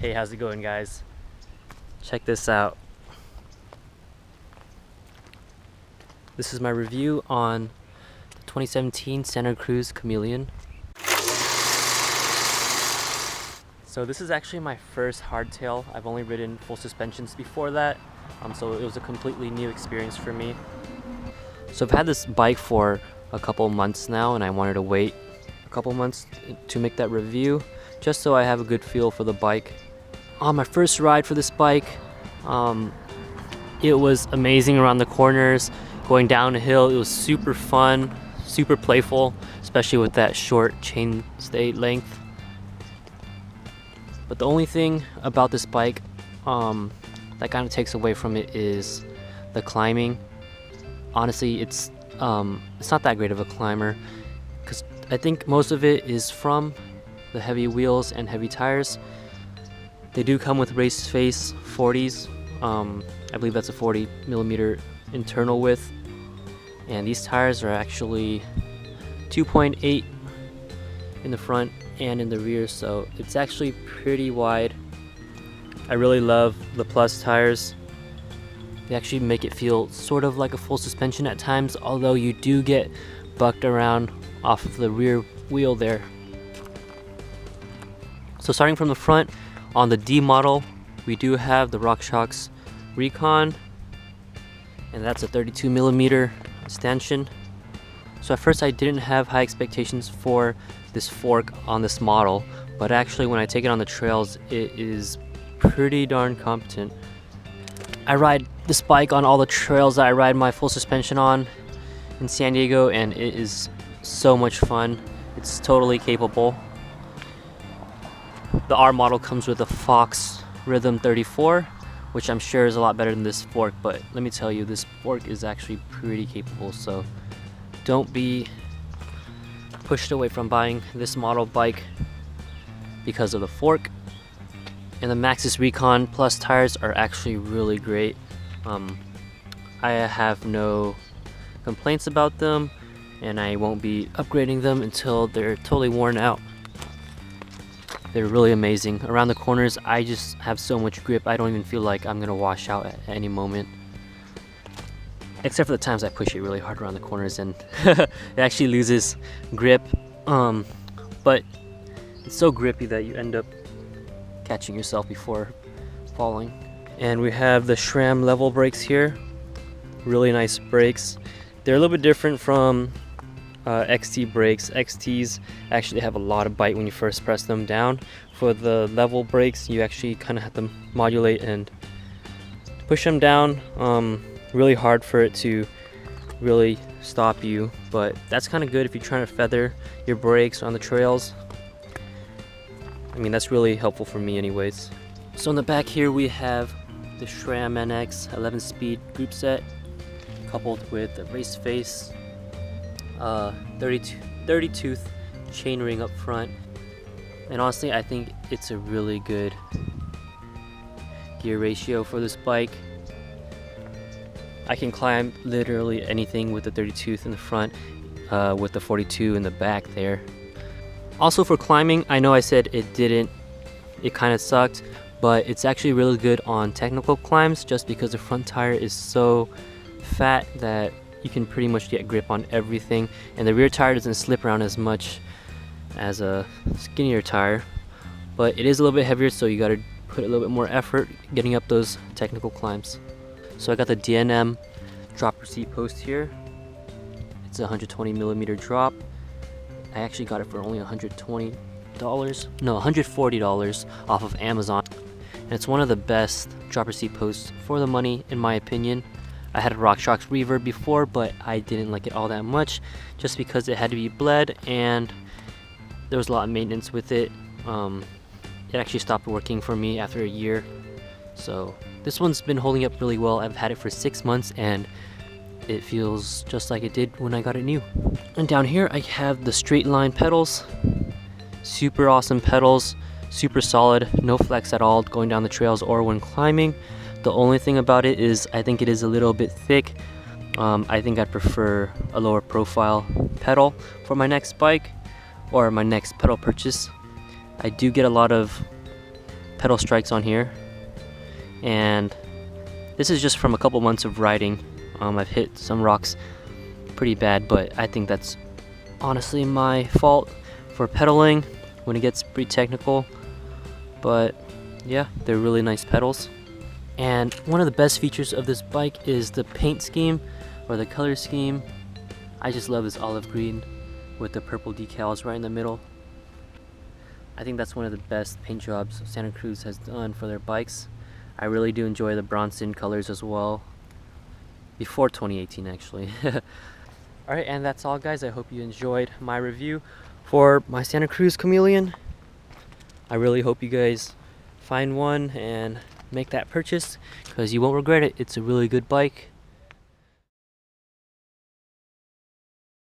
Hey, how's it going, guys? Check this out. This is my review on the 2017 Cruz Chameleon. So this is actually my first hardtail. I've only ridden full suspensions before that, so it was a completely new experience for me. So I've had this bike for a couple months now, and I wanted to wait a couple months to make that review, just so I have a good feel for the bike. On my first ride for this bike, it was amazing around the corners, going down a hill. It was super fun, super playful, especially with that short chainstay length. But the only thing about this bike that kind of takes away from it is the climbing. Honestly, it's not that great of a climber, because I think most of it is from the heavy wheels and heavy tires. They do come with race face 40s. I believe that's a 40 millimeter internal width, and these tires are actually 2.8 in the front and in the rear, so it's actually pretty wide. I really love the Plus tires. They actually make it feel sort of like a full suspension at times, although you do get bucked around off of the rear wheel there. So starting from the front, on the D model, we do have the RockShox Recon, and that's a 32 millimeter stanchion. So at first I didn't have high expectations for this fork on this model, but actually when I take it on the trails, it is pretty darn competent. I ride this bike on all the trails that I ride my full suspension on in San Diego, and it is so much fun. It's totally capable. The R model comes with a Fox Rhythm 34, which I'm sure is a lot better than this fork, but let me tell you, this fork is actually pretty capable, so don't be pushed away from buying this model bike because of the fork. And the Maxxis Recon Plus tires are actually really great. I have no complaints about them, and I won't be upgrading them until they're totally worn out. They're really amazing. Around the corners, I just have so much grip, I don't even feel like I'm gonna wash out at any moment. Except for the times I push it really hard around the corners and it actually loses grip. But it's so grippy that you end up catching yourself before falling. And we have the SRAM level brakes here. Really nice brakes. They're a little bit different from XT brakes. XTs actually have a lot of bite when you first press them down. For the level brakes, you actually kind of have to modulate and push them down really hard for it to really stop you, but that's kind of good if you're trying to feather your brakes on the trails. I mean, that's really helpful for me anyways. So in the back here we have the SRAM NX 11-speed group set coupled with a race face 30 tooth chain ring up front, and honestly I think it's a really good gear ratio for this bike. I can climb literally anything with the 30 tooth in the front with the 42 in the back there. Also for climbing, I know I said it kind of sucked, but it's actually really good on technical climbs just because the front tire is so fat that you can pretty much get grip on everything, and the rear tire doesn't slip around as much as a skinnier tire, but it is a little bit heavier, so you got to put a little bit more effort getting up those technical climbs. So I got the DNM dropper seat post here. It's a 120 millimeter drop. I actually got it for only $140 off of Amazon, and it's one of the best dropper seat posts for the money in my opinion. I had a RockShox Reverb before, but I didn't like it all that much just because it had to be bled and there was a lot of maintenance with it. It actually stopped working for me after a year. So this one's been holding up really well. I've had it for 6 months and it feels just like it did when I got it new. And down here I have the straight line pedals. Super awesome pedals, super solid, no flex at all going down the trails or when climbing. The only thing about it is I think it is a little bit thick. I think I'd prefer a lower profile pedal for my next bike or my next pedal purchase. I do get a lot of pedal strikes on here, and this is just from a couple months of riding. I've hit some rocks pretty bad, but I think that's honestly my fault for pedaling when it gets pretty technical. But yeah, they're really nice pedals. And one of the best features of this bike is the paint scheme, or the color scheme. I just love this olive green with the purple decals right in the middle. I think that's one of the best paint jobs Santa Cruz has done for their bikes. I really do enjoy the Bronson colors as well. Before 2018 actually. Alright, and that's all guys. I hope you enjoyed my review for my Santa Cruz Chameleon. I really hope you guys find one and make that purchase, because you won't regret it. It's a really good bike.